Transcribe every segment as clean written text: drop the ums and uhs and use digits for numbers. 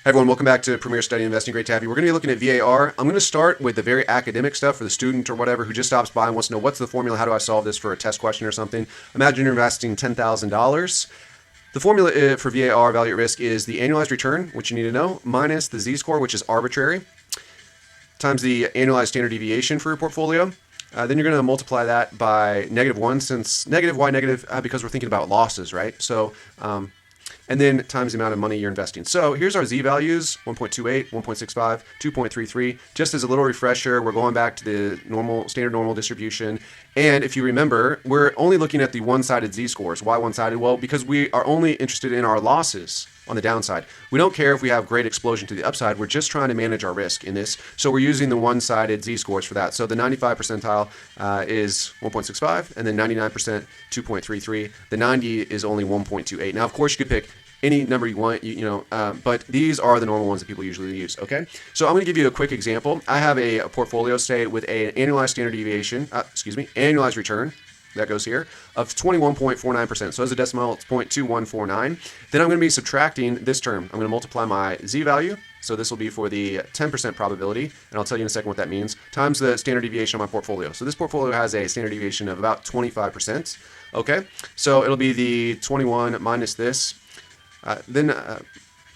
Hey everyone, welcome back to Premier Study Investing. Great to have you. We're going to be looking at VAR. I'm going to start with the very academic stuff for the student or whatever who just stops by and wants to know what's the formula, how do I solve this for a test question or something. Imagine you're investing $10,000. The formula for VAR, value at risk, is the annualized return, which you need to know, minus the z-score, which is arbitrary, times the annualized standard deviation for your portfolio. Then you're going to multiply that by -1, since negative, why negative? Because we're thinking about losses, right? So, and then times the amount of money you're investing. So here's our Z values, 1.28, 1.65, 2.33. Just as a little refresher, we're going back to the standard normal distribution. And if you remember, we're only looking at the one-sided Z scores. Why one-sided? Well, because we are only interested in our losses on the downside. We don't care if we have great explosion to the upside. We're just trying to manage our risk in this. So we're using the one-sided Z-scores for that. So the 95 percentile is 1.65, and then 99%, 2.33. The 90 is only 1.28. Now, of course, you could pick any number you want, but these are the normal ones that people usually use, okay? So I'm going to give you a quick example. I have a portfolio, say, with an annualized standard deviation, annualized return, that goes here, of 21.49%. So as a decimal, it's 0.2149. Then I'm going to be subtracting this term. I'm going to multiply my Z value. So this will be for the 10% probability, and I'll tell you in a second what that means, times the standard deviation on my portfolio. So this portfolio has a standard deviation of about 25%. Okay, so it'll be the 21 minus this, then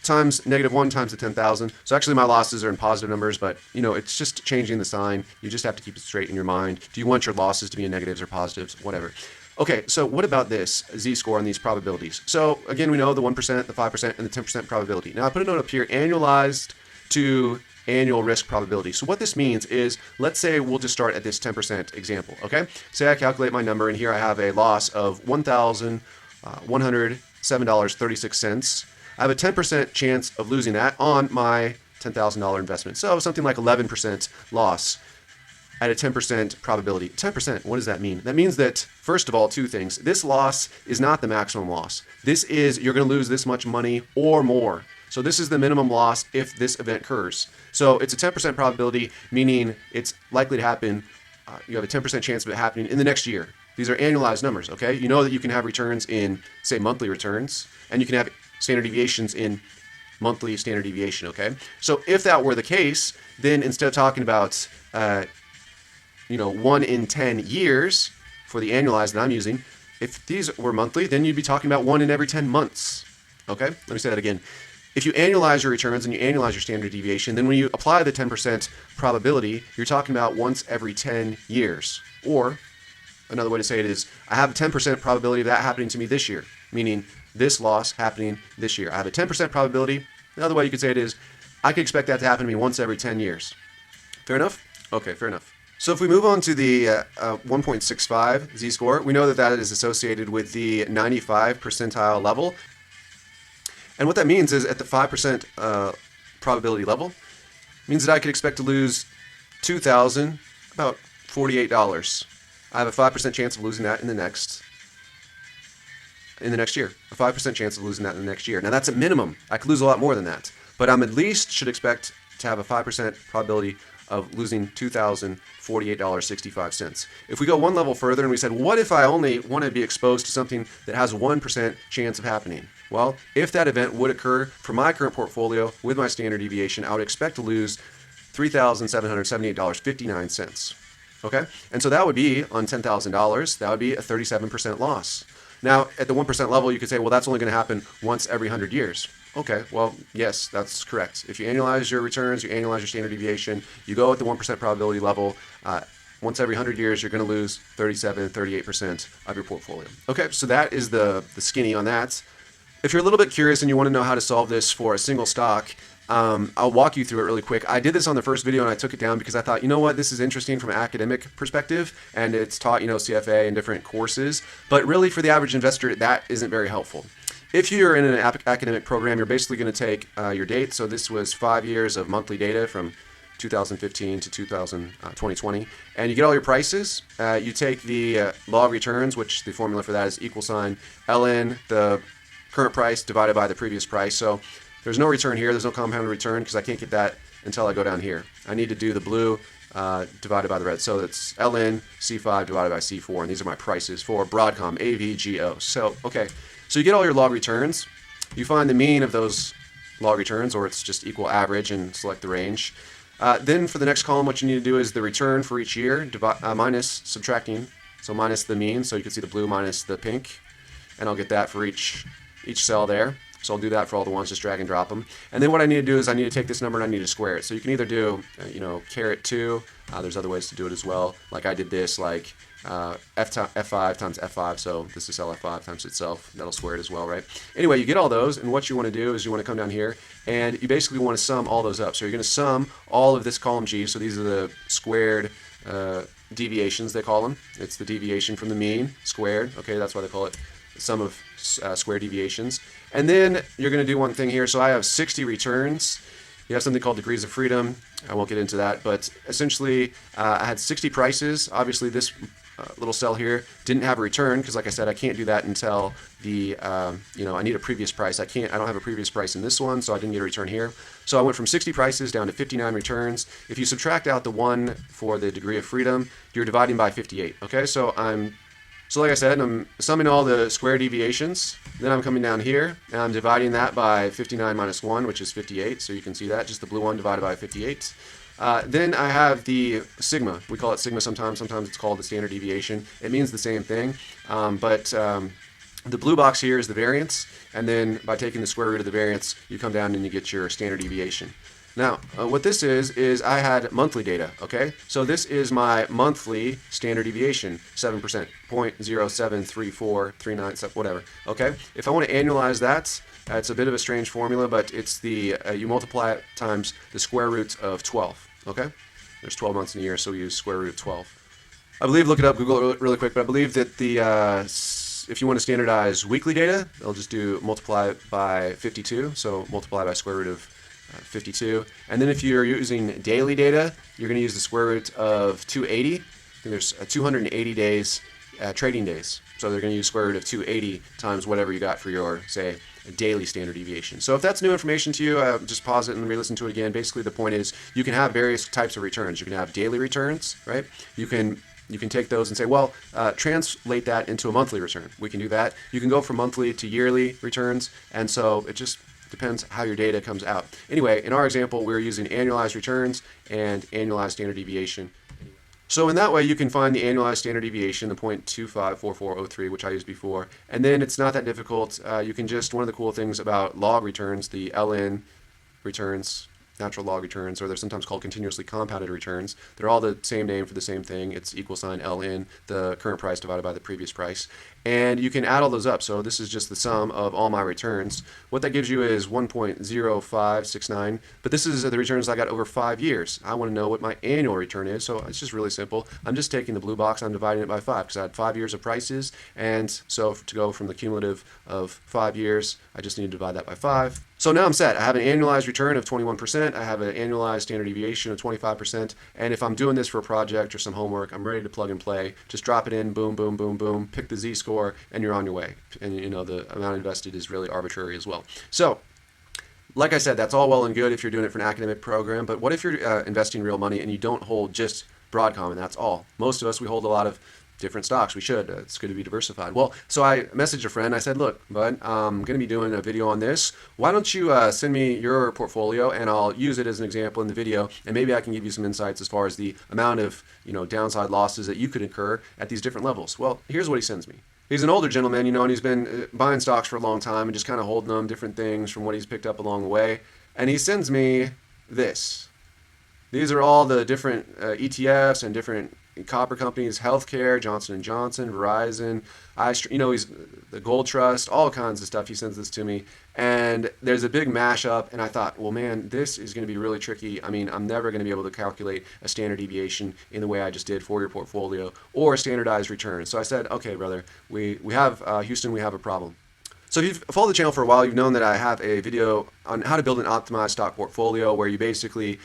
times -1 times the 10,000. So actually my losses are in positive numbers, but it's just changing the sign. You just have to keep it straight in your mind. Do you want your losses to be in negatives or positives? Whatever. Okay, so what about this Z-score on these probabilities? So again, we know the 1%, the 5%, and the 10% probability. Now I put a note up here, annualized to annual risk probability. So what this means is, let's say we'll just start at this 10% example, okay? Say I calculate my number, and here I have a loss of $1,107.36. I have a 10% chance of losing that on my $10,000 investment. So something like 11% loss at a 10% probability. 10%, what does that mean? That means that, first of all, two things. This loss is not the maximum loss. This is, you're going to lose this much money or more. So this is the minimum loss if this event occurs. So it's a 10% probability, meaning it's likely to happen. You have a 10% chance of it happening in the next year. These are annualized numbers, okay? You know that you can have returns in, say, monthly returns, and you can have standard deviations in monthly standard deviation, okay? So if that were the case, then instead of talking about, 1 in 10 years for the annualized that I'm using, if these were monthly, then you'd be talking about 1 in every 10 months, okay? Let me say that again. If you annualize your returns and you annualize your standard deviation, then when you apply the 10% probability, you're talking about once every 10 years. Or another way to say it is, I have a 10% probability of that happening to me this year, meaning this loss happening this year. I have a 10% probability. Another way you could say it is, I could expect that to happen to me once every 10 years. Fair enough? Okay, fair enough. So if we move on to the 1.65 Z-score, we know that that is associated with the 95 percentile level. And what that means is at the 5% probability level, means that I could expect to lose about $48. I have a 5% chance of losing that in the next year. A 5% chance of losing that in the next year. Now that's a minimum. I could lose a lot more than that. But I'm at least should expect to have a 5% probability of losing $2,048.65. If we go one level further and we said, what if I only want to be exposed to something that has a 1% chance of happening? Well, if that event would occur for my current portfolio with my standard deviation, I would expect to lose $3,778.59. Okay? And so that would be on $10,000, that would be a 37% loss. Now, at the 1% level, you could say, well, that's only going to happen once every 100 years. Okay, well, yes, that's correct. If you annualize your returns, you annualize your standard deviation, you go at the 1% probability level, once every 100 years, you're going to lose 38% of your portfolio. Okay, so that is the skinny on that. If you're a little bit curious and you want to know how to solve this for a single stock, I'll walk you through it really quick. I did this on the first video and I took it down because I thought, you know what, this is interesting from an academic perspective, and it's taught, CFA and different courses, but really for the average investor, that isn't very helpful. If you're in an academic program, you're basically going to take your date. So this was 5 years of monthly data from 2015 to 2020, and you get all your prices. You take the law of returns, which the formula for that is =ln, the current price divided by the previous price. So there's no return here. There's no compounded return because I can't get that until I go down here. I need to do the blue divided by the red. So it's ln C5 divided by C4, and these are my prices for Broadcom, AVGO. So, okay. So you get all your log returns. You find the mean of those log returns, or it's just equal average, and select the range. Then for the next column, what you need to do is the return for each year, minus subtracting, so minus the mean, so you can see the blue minus the pink, and I'll get that for each cell there. So I'll do that for all the ones, just drag and drop them. And then what I need to do is I need to take this number and I need to square it. So you can either do, caret 2. There's other ways to do it as well. Like I did this, like F5 times F5. So this is cell F5 times itself. That'll square it as well, right? Anyway, you get all those, and what you want to do is you want to come down here, and you basically want to sum all those up. So you're going to sum all of this column G. So these are the squared deviations, they call them. It's the deviation from the mean squared. Okay, that's why they call it the sum of square deviations. And then you're going to do one thing here. So I have 60 returns. You have something called degrees of freedom. I won't get into that, but essentially I had 60 prices. Obviously this little cell here didn't have a return because, like I said, I can't do that until the I need a previous price. I don't have a previous price in this one, so I didn't get a return here. So I went from 60 prices down to 59 returns. If you subtract out the 1 for the degree of freedom, you're dividing by 58. Okay, so like I said, I'm summing all the square deviations. Then I'm coming down here, and I'm dividing that by 59 minus 1, which is 58. So you can see that, just the blue one divided by 58. Then I have the sigma. We call it sigma sometimes. Sometimes it's called the standard deviation. It means the same thing. But the blue box here is the variance. And then by taking the square root of the variance, you come down and you get your standard deviation. Now, what this is I had monthly data, okay? So this is my monthly standard deviation, 7%, 0.073439, whatever, okay? If I want to annualize that, it's a bit of a strange formula, but it's the, you multiply it times the square root of 12, okay? There's 12 months in a year, so we use square root of 12. I believe, look it up, Google it really quick, but I believe that the, if you want to standardize weekly data, they'll just multiply it by 52, so multiply by square root of 52. And then if you're using daily data, you're going to use the square root of 280. And there's 280 days, trading days. So they're going to use square root of 280 times whatever you got for your, say, daily standard deviation. So if that's new information to you, just pause it and re-listen to it again. Basically, the point is you can have various types of returns. You can have daily returns, right? You can take those and say, well, translate that into a monthly return. We can do that. You can go from monthly to yearly returns. And so it just depends how your data comes out. Anyway, in our example, we're using annualized returns and annualized standard deviation. So in that way, you can find the annualized standard deviation, the 0.254403, which I used before. And then it's not that difficult. You can just, one of the cool things about log returns, the ln returns, natural log returns, or they're sometimes called continuously compounded returns. They're all the same name for the same thing. It's equal sign ln, the current price divided by the previous price. And you can add all those up. So this is just the sum of all my returns. What that gives you is 1.0569. But this is the returns I got over 5 years. I want to know what my annual return is. So it's just really simple. I'm just taking the blue box, I'm dividing it by 5 because I had 5 years of prices. And so to go from the cumulative of 5 years, I just need to divide that by 5. So now I'm set. I have an annualized return of 21%. I have an annualized standard deviation of 25%. And if I'm doing this for a project or some homework, I'm ready to plug and play. Just drop it in, boom, boom, boom, boom, pick the z-score, and you're on your way. And the amount invested is really arbitrary as well. So like I said, that's all well and good if you're doing it for an academic program. But what if you're investing real money and you don't hold just Broadcom and that's all? Most of us, we hold a lot of different stocks. We should. It's good to be diversified. Well, so I messaged a friend. I said, look, bud, I'm going to be doing a video on this. Why don't you send me your portfolio and I'll use it as an example in the video, and maybe I can give you some insights as far as the amount of downside losses that you could incur at these different levels. Well, here's what he sends me. He's an older gentleman, and he's been buying stocks for a long time and just kind of holding them, different things from what he's picked up along the way. And he sends me this. These are all the different ETFs and different copper companies, healthcare, Johnson & Johnson, Verizon, he's the Gold Trust, all kinds of stuff. He sends this to me, and there's a big mashup, and I thought, well, man, this is going to be really tricky. I mean, I'm never going to be able to calculate a standard deviation in the way I just did for your portfolio or a standardized return. So I said, okay, brother, we have, Houston, we have a problem. So if you've followed the channel for a while, you've known that I have a video on how to build an optimized stock portfolio where you basically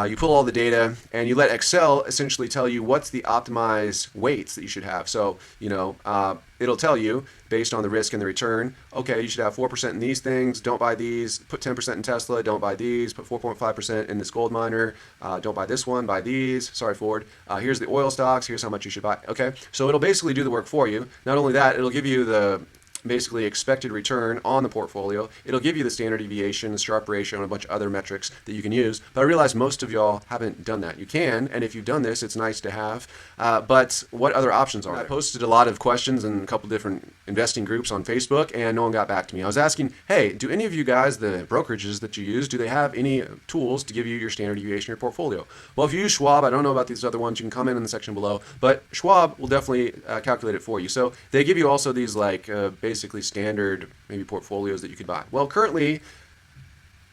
you pull all the data and you let Excel essentially tell you what's the optimized weights that you should have. So, it'll tell you based on the risk and the return, okay, you should have 4% in these things, don't buy these, put 10% in Tesla, don't buy these, put 4.5% in this gold miner, don't buy this one, buy these, sorry Ford, here's the oil stocks, here's how much you should buy, okay? So it'll basically do the work for you. Not only that, it'll give you the basically expected return on the portfolio. It'll give you the standard deviation, the Sharpe ratio, and a bunch of other metrics that you can use. But I realize most of y'all haven't done that. You can, and if you've done this, it's nice to have. But what other options are there? I posted a lot of questions in a couple different investing groups on Facebook, and no one got back to me. I was asking, hey, do any of you guys, the brokerages that you use, do they have any tools to give you your standard deviation in your portfolio? Well, if you use Schwab, I don't know about these other ones, you can comment in the section below, but Schwab will definitely calculate it for you. So they give you also these like basically standard maybe portfolios that you could buy. Well, currently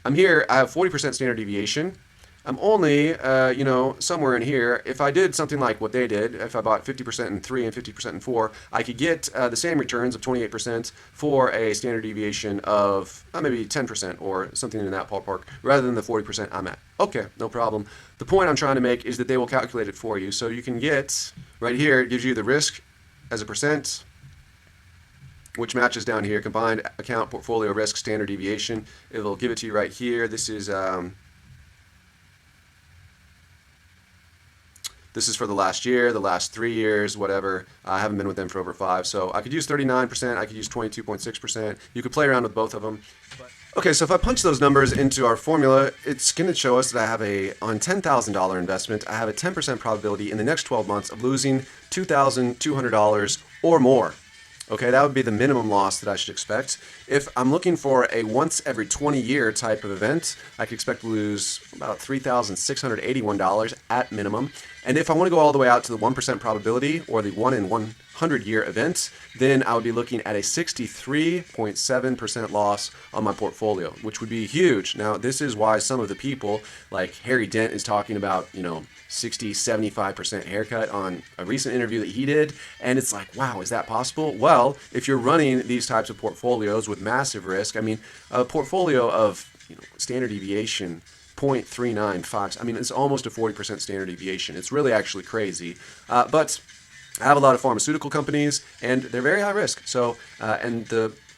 I'm here, I have 40% standard deviation. I'm only, somewhere in here. If I did something like what they did, if I bought 50% in 3 and 50% in 4, I could get the same returns of 28% for a standard deviation of maybe 10% or something in that ballpark rather than the 40% I'm at. Okay, no problem. The point I'm trying to make is that they will calculate it for you. So you can get, right here, it gives you the risk as a percent, which matches down here, combined account portfolio risk standard deviation. It'll give it to you right here. This is for the last year, the last 3 years, whatever. I haven't been with them for over 5, so I could use 39%, I could use 22.6%. You could play around with both of them. Okay, so if I punch those numbers into our formula, it's going to show us that I have on $10,000 investment, I have a 10% probability in the next 12 months of losing $2,200 or more. Okay, that would be the minimum loss that I should expect. If I'm looking for a once every 20 year type of event, I could expect to lose about $3,681 at minimum. And if I want to go all the way out to the 1% probability or the 1 in 100 year event, then I would be looking at a 63.7% loss on my portfolio, which would be huge. Now, this is why some of the people, like Harry Dent, is talking about, 60, 75% haircut on a recent interview that he did. And it's like, wow, is that possible? Well, if you're running these types of portfolios with massive risk, I mean, a portfolio of standard deviation 0.395, I mean, it's almost a 40% standard deviation. It's really actually crazy. But I have a lot of pharmaceutical companies, and they're very high risk. So,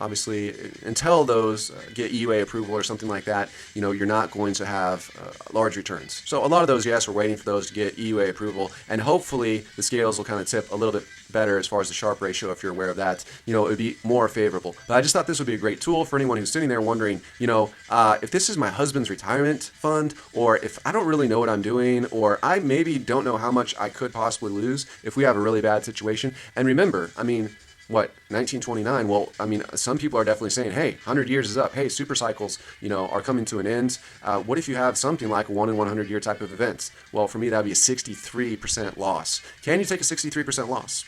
obviously, until those get EUA approval or something like that, you're not going to have large returns. So a lot of those, yes, we're waiting for those to get EUA approval, and hopefully the scales will kind of tip a little bit better as far as the Sharpe ratio, if you're aware of that. It would be more favorable. But I just thought this would be a great tool for anyone who's sitting there wondering, if this is my husband's retirement fund, or if I don't really know what I'm doing, or I maybe don't know how much I could possibly lose if we have a really bad situation. And remember, 1929? Well, some people are definitely saying, hey, 100 years is up. Hey, super cycles, are coming to an end. What if you have something like a 1 in 100 year type of event? Well, for me, that would be a 63% loss. Can you take a 63% loss?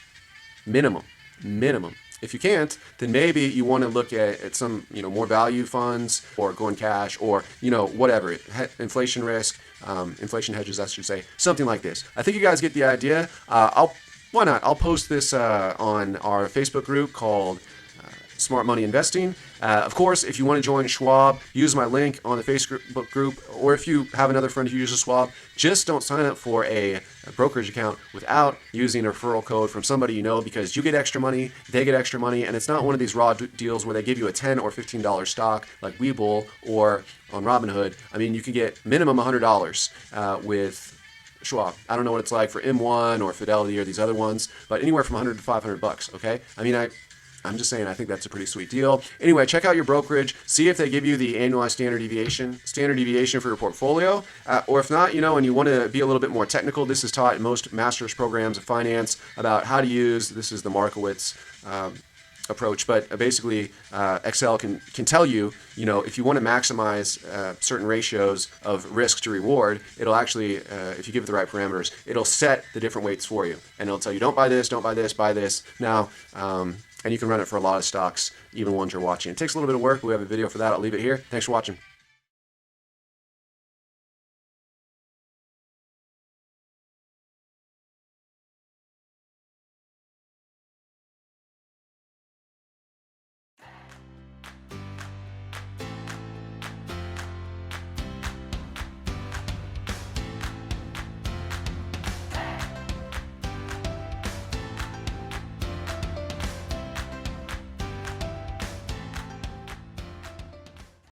Minimum. If you can't, then maybe you want to look at some, more value funds, or going cash, or, whatever, inflation risk, inflation hedges, I should say, something like this. I think you guys get the idea. Why not? I'll post this on our Facebook group called Smart Money Investing. Of course, if you want to join Schwab, use my link on the Facebook group, or if you have another friend who uses Schwab, just don't sign up for a brokerage account without using a referral code from somebody because you get extra money, they get extra money, and it's not one of these raw deals where they give you a $10 or $15 stock like Webull or on Robinhood. You can get minimum $100 with Schwab. I don't know what it's like for M1 or Fidelity or these other ones, but anywhere from $100 to $500. Okay, I'm just saying, I think that's a pretty sweet deal. Anyway, check out your brokerage, see if they give you the annualized standard deviation for your portfolio, or if not, and you want to be a little bit more technical. This is taught in most master's programs of finance about how to use. This is the Markowitz approach, but basically Excel can tell you, if you want to maximize certain ratios of risk to reward, it'll actually, if you give it the right parameters, it'll set the different weights for you, and it'll tell you don't buy this, buy this. Now, and you can run it for a lot of stocks, even ones you're watching. It takes a little bit of work, but we have a video for that. I'll leave it here. Thanks for watching.